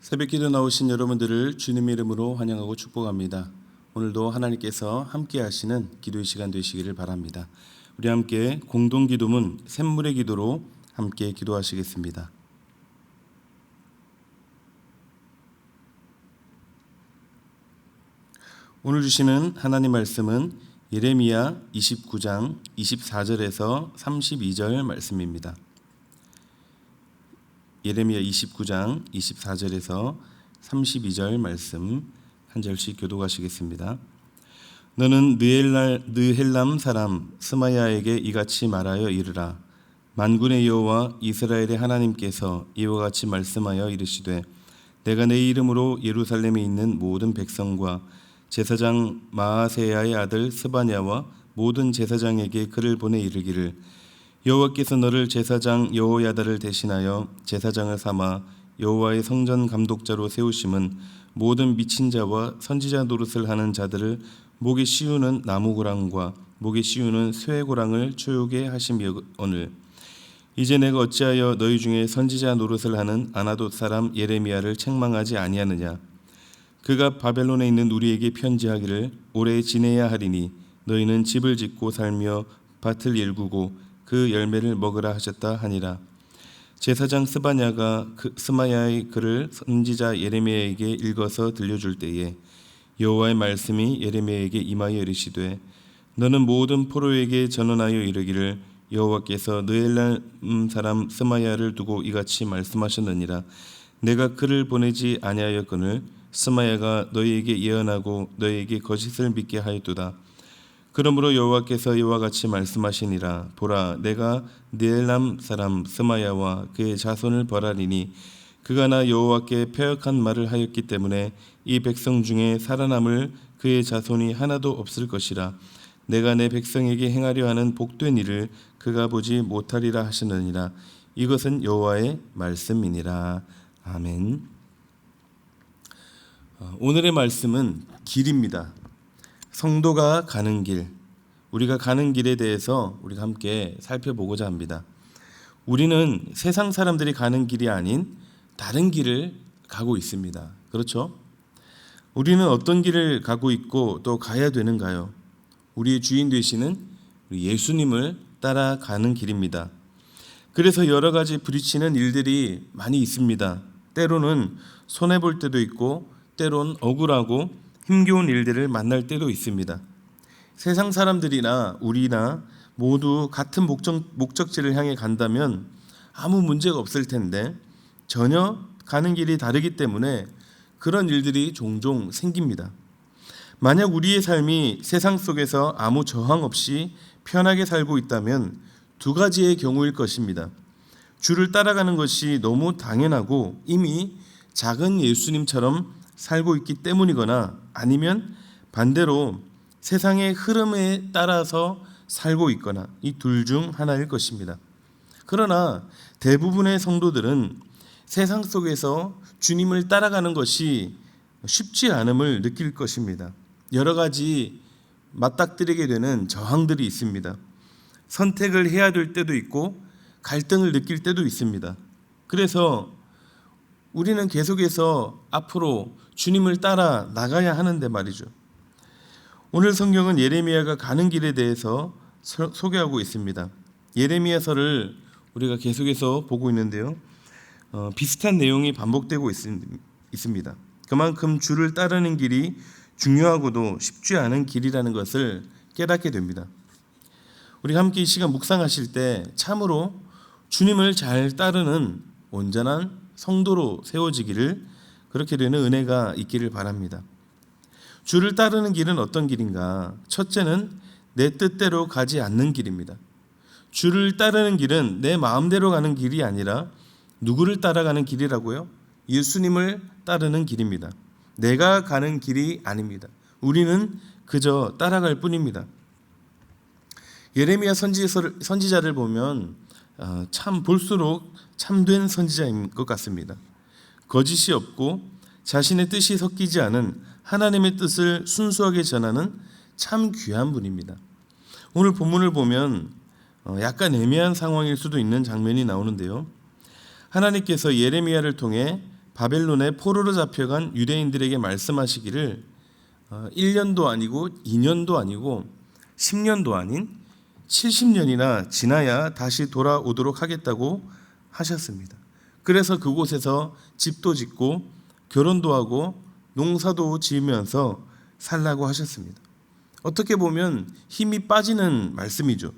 새벽기도 나오신 여러분들을 주님의 이름으로 환영하고 축복합니다. 오늘도 하나님께서 함께 하시는 기도의 시간 되시기를 바랍니다. 우리 함께 공동기도문 샘물의 기도로 함께 기도하시겠습니다. 오늘 주시는 하나님 말씀은 예레미야 29장 24절에서 32절 말씀입니다. 예레미야 29장 24절에서 32절 말씀 한 절씩 교독하시겠습니다. 너는 느헬람 사람 스마야에게 이같이 말하여 이르라. 만군의 여호와 이스라엘의 하나님께서 이와 같이 말씀하여 이르시되 내가 내 이름으로 예루살렘에 있는 모든 백성과 제사장 마아세야의 아들 스바냐와 모든 제사장에게 글을 보내 이르기를 여호와께서 너를 제사장 여호야다를 대신하여 제사장을 삼아 여호와의 성전 감독자로 세우심은 모든 미친 자와 선지자 노릇을 하는 자들을 목에 씌우는 나무고랑과 목에 씌우는 쇠고랑을 초요게 하심이오늘 이제 내가 어찌하여 너희 중에 선지자 노릇을 하는 아나돗 사람 예레미야를 책망하지 아니하느냐. 그가 바벨론에 있는 우리에게 편지하기를 오래 지내야 하리니 너희는 집을 짓고 살며 밭을 일구고 그 열매를 먹으라 하셨다 하니라. 제사장 스바냐가 스마야의 글을 선지자 예레미야에게 읽어서 들려줄 때에 여호와의 말씀이 예레미야에게 임하여 이르시되 너는 모든 포로에게 전언하여 이르기를 여호와께서 느헬람 사람 스마야를 두고 이같이 말씀하셨느니라. 내가 그를 보내지 아니하였거늘 스마야가 너희에게 예언하고 너희에게 거짓을 믿게 하였도다. 그러므로 여호와께서 이와 같이 말씀하시니라. 보라, 내가 느헬람 사람 스마야와 그의 자손을 벌하리니 그가 나 여호와께 패역한 말을 하였기 때문에 이 백성 중에 살아남을 그의 자손이 하나도 없을 것이라. 내가 내 백성에게 행하려 하는 복된 일을 그가 보지 못하리라 하시느니라. 이것은 여호와의 말씀이니라. 아멘. 오늘의 말씀은 길입니다. 성도가 가는 길, 우리가 가는 길에 대해서 우리가 함께 살펴보고자 합니다. 우리는 세상 사람들이 가는 길이 아닌 다른 길을 가고 있습니다. 그렇죠? 우리는 어떤 길을 가고 있고 또 가야 되는가요? 우리의 주인 되시는 예수님을 따라가는 길입니다. 그래서 여러 가지 부딪히는 일들이 많이 있습니다. 때로는 손해볼 때도 있고 때론 억울하고 힘겨운 일들을 만날 때도 있습니다. 세상 사람들이나 우리나 모두 같은 목적지를 향해 간다면 아무 문제가 없을 텐데 전혀 가는 길이 다르기 때문에 그런 일들이 종종 생깁니다. 만약 우리의 삶이 세상 속에서 아무 저항 없이 편하게 살고 있다면 두 가지의 경우일 것입니다. 주를 따라가는 것이 너무 당연하고 이미 작은 예수님처럼 살고 있기 때문이거나 아니면 반대로 세상의 흐름에 따라서 살고 있거나 이 둘 중 하나일 것입니다. 그러나 대부분의 성도들은 세상 속에서 주님을 따라가는 것이 쉽지 않음을 느낄 것입니다. 여러 가지 맞닥뜨리게 되는 저항들이 있습니다. 선택을 해야 될 때도 있고 갈등을 느낄 때도 있습니다. 그래서 우리는 계속해서 앞으로 주님을 따라 나가야 하는데 말이죠. 오늘 성경은 예레미야가 가는 길에 대해서 소개하고 있습니다. 예레미야서를 우리가 계속해서 보고 있는데요. 비슷한 내용이 반복되고 있습니다. 그만큼 주를 따르는 길이 중요하고도 쉽지 않은 길이라는 것을 깨닫게 됩니다. 우리 함께 이 시간 묵상하실 때 참으로 주님을 잘 따르는 온전한 성도로 세워지기를 그렇게 되는 은혜가 있기를 바랍니다. 주를 따르는 길은 어떤 길인가? 첫째는 내 뜻대로 가지 않는 길입니다. 주를 따르는 길은 내 마음대로 가는 길이 아니라 누구를 따라가는 길이라고요? 예수님을 따르는 길입니다. 내가 가는 길이 아닙니다. 우리는 그저 따라갈 뿐입니다. 예레미야 선지자를 보면 참 볼수록 참된 선지자인 것 같습니다. 거짓이 없고 자신의 뜻이 섞이지 않은 하나님의 뜻을 순수하게 전하는 참 귀한 분입니다. 오늘 본문을 보면 약간 애매한 상황일 수도 있는 장면이 나오는데요. 하나님께서 예레미야를 통해 바벨론에 포로로 잡혀간 유대인들에게 말씀하시기를 1년도 아니고 2년도 아니고 10년도 아닌 70년이나 지나야 다시 돌아오도록 하겠다고 하셨습니다. 그래서 그곳에서 집도 짓고 결혼도 하고 농사도 지으면서 살라고 하셨습니다. 어떻게 보면 힘이 빠지는 말씀이죠.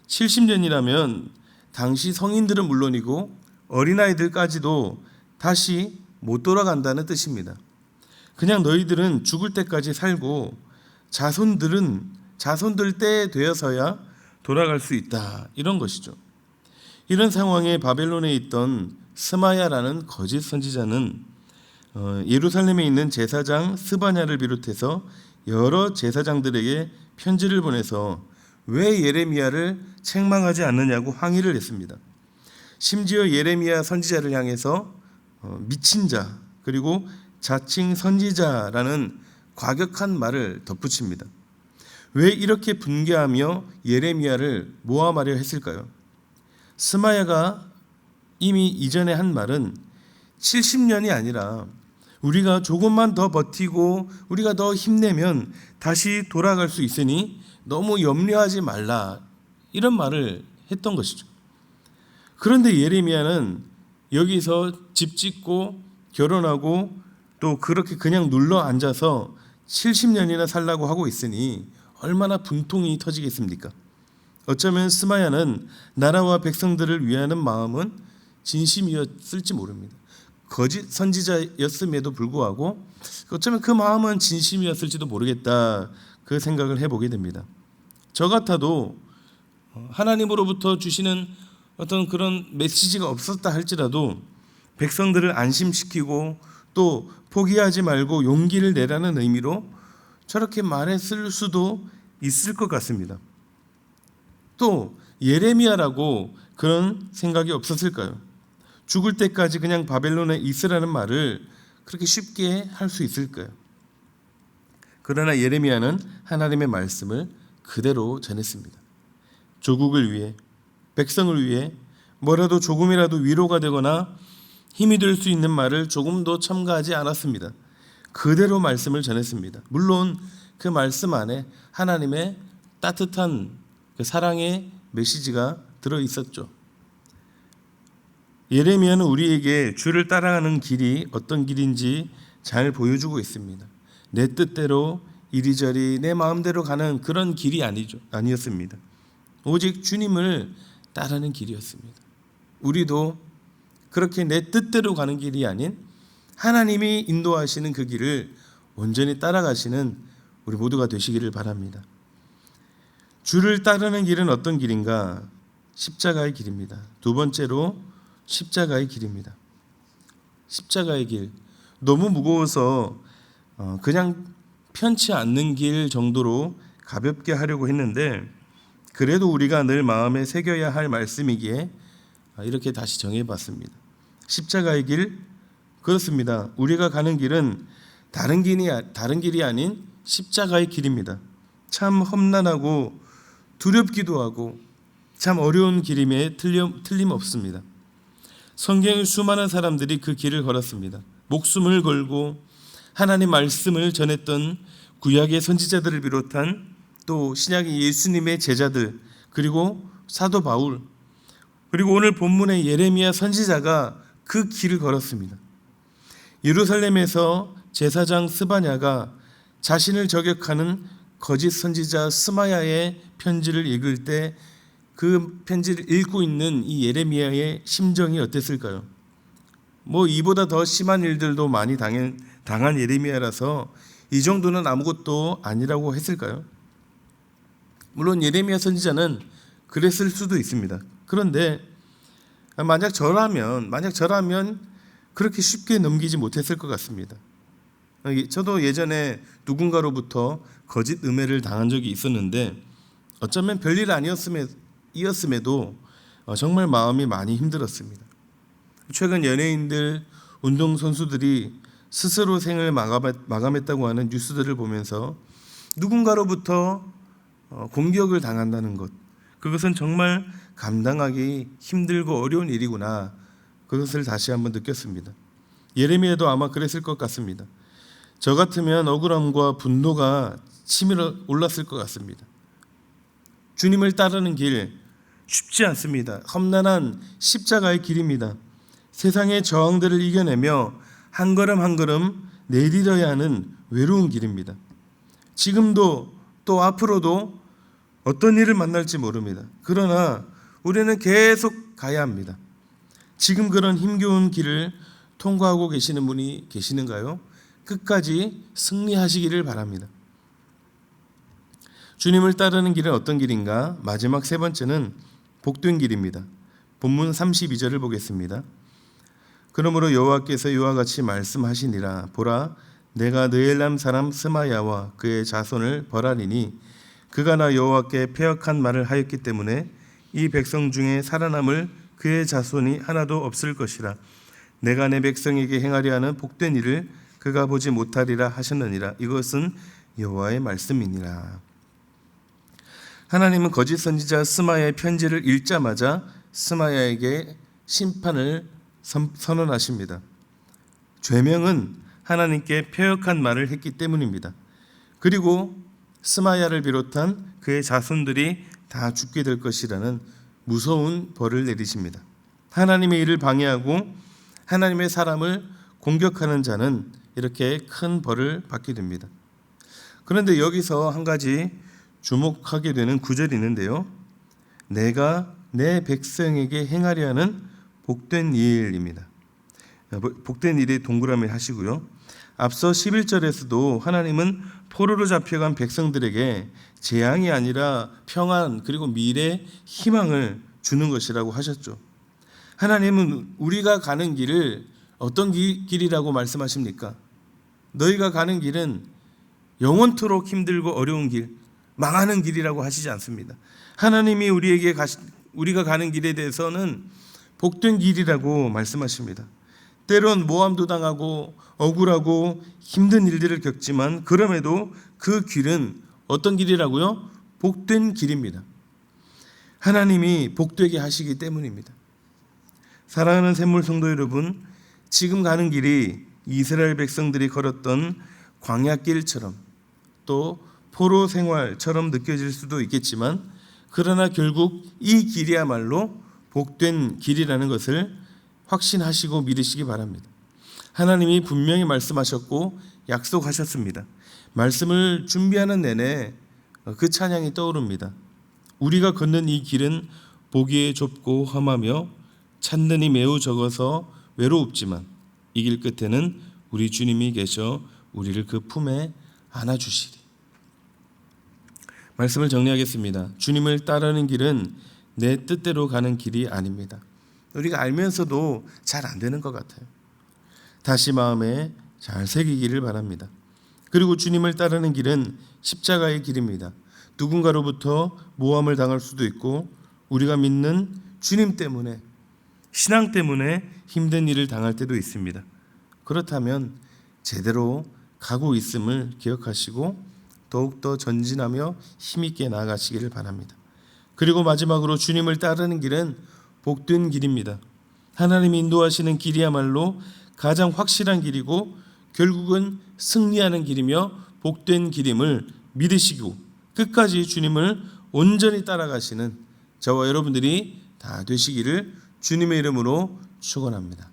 70년이라면 당시 성인들은 물론이고 어린아이들까지도 다시 못 돌아간다는 뜻입니다. 그냥 너희들은 죽을 때까지 살고 자손들 때 되어서야 돌아갈 수 있다, 이런 것이죠. 이런 상황에 바벨론에 있던 스마야라는 거짓 선지자는 예루살렘에 있는 제사장 스바냐를 비롯해서 여러 제사장들에게 편지를 보내서 왜 예레미야를 책망하지 않느냐고 항의를 했습니다. 심지어 예레미야 선지자를 향해서 미친 자, 그리고 자칭 선지자라는 과격한 말을 덧붙입니다. 왜 이렇게 분개하며 예레미야를 모함하려 했을까요? 스마야가 이미 이전에 한 말은 70년이 아니라 우리가 조금만 더 버티고 우리가 더 힘내면 다시 돌아갈 수 있으니 너무 염려하지 말라, 이런 말을 했던 것이죠. 그런데 예레미야는 여기서 집 짓고 결혼하고 또 그렇게 그냥 눌러 앉아서 70년이나 살라고 하고 있으니 얼마나 분통이 터지겠습니까? 어쩌면 스마야는 나라와 백성들을 위하는 마음은 진심이었을지 모릅니다. 거짓 선지자였음에도 불구하고 어쩌면 그 마음은 진심이었을지도 모르겠다, 그 생각을 해보게 됩니다. 저 같아도 하나님으로부터 주시는 어떤 그런 메시지가 없었다 할지라도 백성들을 안심시키고 또 포기하지 말고 용기를 내라는 의미로 저렇게 말했을 수도 있을 것 같습니다. 또 예레미야라고 그런 생각이 없었을까요? 죽을 때까지 그냥 바벨론에 있으라는 말을 그렇게 쉽게 할 수 있을까요? 그러나 예레미야는 하나님의 말씀을 그대로 전했습니다. 조국을 위해, 백성을 위해 뭐라도 조금이라도 위로가 되거나 힘이 될 수 있는 말을 조금도 첨가하지 않았습니다. 그대로 말씀을 전했습니다. 물론 그 말씀 안에 하나님의 따뜻한 그 사랑의 메시지가 들어 있었죠. 예레미야는 우리에게 주를 따라가는 길이 어떤 길인지 잘 보여주고 있습니다. 내 뜻대로 이리저리 내 마음대로 가는 그런 길이 아니었습니다. 오직 주님을 따르는 길이었습니다. 우리도 그렇게 내 뜻대로 가는 길이 아닌 하나님이 인도하시는 그 길을 온전히 따라가시는 우리 모두가 되시기를 바랍니다. 주를 따르는 길은 어떤 길인가? 십자가의 길입니다. 두 번째로 십자가의 길입니다. 십자가의 길, 너무 무거워서 그냥 편치 않는 길 정도로 가볍게 하려고 했는데 그래도 우리가 늘 마음에 새겨야 할 말씀이기에 이렇게 다시 정해봤습니다. 십자가의 길, 그렇습니다. 우리가 가는 길은 다른 길이 아닌 십자가의 길입니다. 참 험난하고 두렵기도 하고 참 어려운 길임에 틀림없습니다. 성경의 수많은 사람들이 그 길을 걸었습니다. 목숨을 걸고 하나님 말씀을 전했던 구약의 선지자들을 비롯한 또 신약의 예수님의 제자들, 그리고 사도 바울, 그리고 오늘 본문의 예레미야 선지자가 그 길을 걸었습니다. 예루살렘에서 제사장 스바냐가 자신을 저격하는 거짓 선지자 스마야의 편지를 읽을 때 그 편지를 읽고 있는 이 예레미야의 심정이 어땠을까요? 이보다 더 심한 일들도 많이 당한 예레미야라서 이 정도는 아무것도 아니라고 했을까요? 물론 예레미야 선지자는 그랬을 수도 있습니다. 그런데 만약 저라면 그렇게 쉽게 넘기지 못했을 것 같습니다. 저도 예전에 누군가로부터 거짓 음해를 당한 적이 있었는데 어쩌면 별일 아니었음에도 정말 마음이 많이 힘들었습니다. 최근 연예인들, 운동선수들이 스스로 생을 마감했다고 하는 뉴스들을 보면서 누군가로부터 공격을 당한다는 것, 그것은 정말 감당하기 힘들고 어려운 일이구나, 그것을 다시 한번 느꼈습니다. 예레미야도 아마 그랬을 것 같습니다. 저 같으면 억울함과 분노가 치밀어 올랐을 것 같습니다. 주님을 따르는 길 쉽지 않습니다. 험난한 십자가의 길입니다. 세상의 저항들을 이겨내며 한 걸음 한 걸음 내디뎌야 하는 외로운 길입니다. 지금도 또 앞으로도 어떤 일을 만날지 모릅니다. 그러나 우리는 계속 가야 합니다. 지금 그런 힘겨운 길을 통과하고 계시는 분이 계시는가요? 끝까지 승리하시기를 바랍니다. 주님을 따르는 길은 어떤 길인가? 마지막 세 번째는 복된 길입니다. 본문 32절을 보겠습니다. 그러므로 여호와께서 이와 같이 말씀하시니라. 보라, 내가 느엘람 사람 스마야와 그의 자손을 벌하리니 그가 나 여호와께 패역한 말을 하였기 때문에 이 백성 중에 살아남을 그의 자손이 하나도 없을 것이라. 내가 내 백성에게 행하려 하는 복된 일을 그가 보지 못하리라 하셨느니라. 이것은 여호와의 말씀이니라. 하나님은 거짓 선지자 스마야의 편지를 읽자마자 스마야에게 심판을 선언하십니다. 죄명은 하나님께 패역한 말을 했기 때문입니다. 그리고 스마야를 비롯한 그의 자손들이 다 죽게 될 것이라는 무서운 벌을 내리십니다. 하나님의 일을 방해하고 하나님의 사람을 공격하는 자는 이렇게 큰 벌을 받게 됩니다. 그런데 여기서 한 가지 주목하게 되는 구절이 있는데요. 내가 내 백성에게 행하려 하는 복된 일입니다. 복된 일에 동그라미 하시고요. 앞서 11절에서도 하나님은 포로로 잡혀간 백성들에게 재앙이 아니라 평안 그리고 미래 희망을 주는 것이라고 하셨죠. 하나님은 우리가 가는 길을 어떤 길이라고 말씀하십니까? 너희가 가는 길은 영원토록 힘들고 어려운 길, 망하는 길이라고 하시지 않습니다. 하나님이 우리가 가는 길에 대해서는 복된 길이라고 말씀하십니다. 때론 모함도 당하고 억울하고 힘든 일들을 겪지만 그럼에도 그 길은 어떤 길이라고요? 복된 길입니다. 하나님이 복되게 하시기 때문입니다. 사랑하는 샘물 성도 여러분, 지금 가는 길이 이스라엘 백성들이 걸었던 광야길처럼 또 포로 생활처럼 느껴질 수도 있겠지만 그러나 결국 이 길이야말로 복된 길이라는 것을 확신하시고 믿으시기 바랍니다. 하나님이 분명히 말씀하셨고 약속하셨습니다. 말씀을 준비하는 내내 그 찬양이 떠오릅니다. 우리가 걷는 이 길은 보기에 좁고 험하며 찾는 이 매우 적어서 외롭지만 이 길 끝에는 우리 주님이 계셔 우리를 그 품에 안아주시리. 말씀을 정리하겠습니다. 주님을 따르는 길은 내 뜻대로 가는 길이 아닙니다. 우리가 알면서도 잘 안 되는 것 같아요. 다시 마음에 잘 새기기를 바랍니다. 그리고 주님을 따르는 길은 십자가의 길입니다. 누군가로부터 모함을 당할 수도 있고 우리가 믿는 주님 때문에 신앙 때문에 힘든 일을 당할 때도 있습니다. 그렇다면 제대로 가고 있음을 기억하시고 더욱더 전진하며 힘있게 나아가시기를 바랍니다. 그리고 마지막으로 주님을 따르는 길은 복된 길입니다. 하나님이 인도하시는 길이야말로 가장 확실한 길이고 결국은 승리하는 길이며 복된 길임을 믿으시고 끝까지 주님을 온전히 따라가시는 저와 여러분들이 다 되시기를 주님의 이름으로 축원합니다.